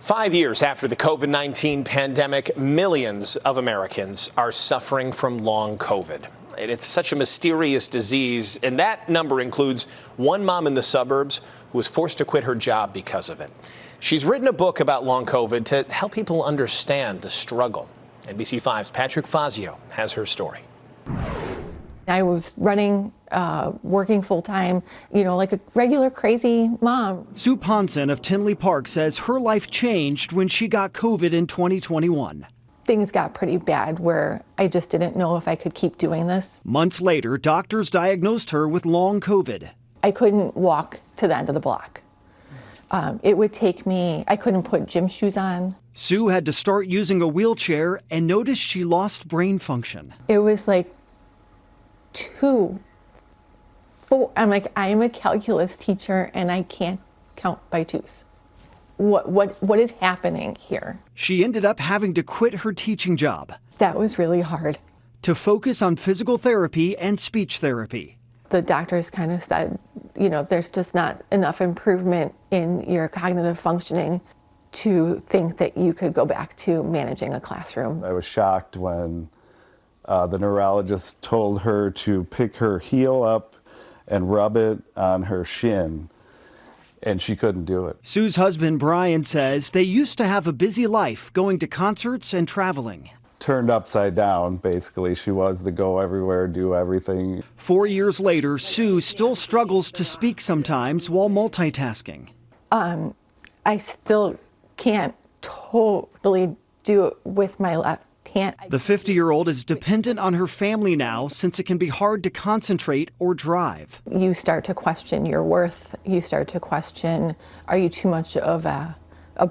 5 years after the COVID-19 pandemic, millions of Americans are suffering from long COVID. It's such a mysterious disease, and that number includes one mom in the suburbs who was forced to quit her job because of it. She's written a book about long COVID to help people understand the struggle. NBC5's Patrick Fazio has her story. I was running, working full-time, like a regular crazy mom. Sue Ponson of Tinley Park says her life changed when she got COVID in 2021. Things got pretty bad where I just didn't know if I could keep doing this. Months later, doctors diagnosed her with long COVID. I couldn't walk to the end of the block. It would take me, I couldn't put gym shoes on. Sue had to start using a wheelchair and noticed she lost brain function. It was like 2, 4. I'm like, I am a calculus teacher and I can't count by twos. What is happening here? She ended up having to quit her teaching job. That was really hard. To focus on physical therapy and speech therapy. The doctors kind of said, there's just not enough improvement in your cognitive functioning to think that you could go back to managing a classroom. I was shocked when the neurologist told her to pick her heel up and rub it on her shin, and she couldn't do it. Sue's husband, Brian, says they used to have a busy life going to concerts and traveling. Turned upside down, basically. She was the go everywhere, do everything. 4 years later, Sue still struggles to speak sometimes while multitasking. I still can't totally do it with my left hand. The 50-year-old is dependent on her family now since it can be hard to concentrate or drive. You start to question your worth. You start to question, are you too much of a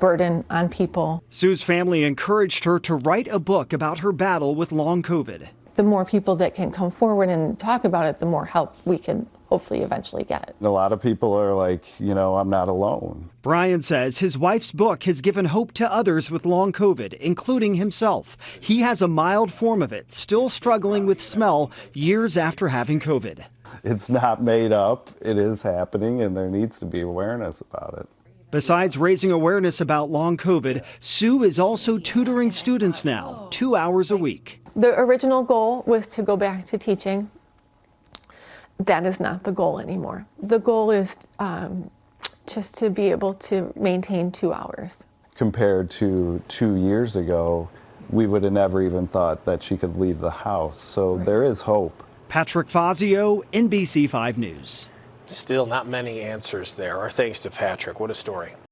burden on people? Sue's family encouraged her to write a book about her battle with long COVID. The more people that can come forward and talk about it, the more help we can hopefully eventually get. A lot of people are like, I'm not alone. Brian says his wife's book has given hope to others with long COVID, including himself. He has a mild form of it, still struggling with smell years after having COVID. It's not made up. It is happening, and there needs to be awareness about it. Besides raising awareness about long COVID, Sue is also tutoring students now, 2 hours a week. The original goal was to go back to teaching. That is not the goal anymore. The goal is just to be able to maintain 2 hours. Compared to 2 years ago, we would have never even thought that she could leave the house. So there is hope. Patrick Fazio, NBC5 News. Still not many answers there. Our thanks to Patrick. What a story.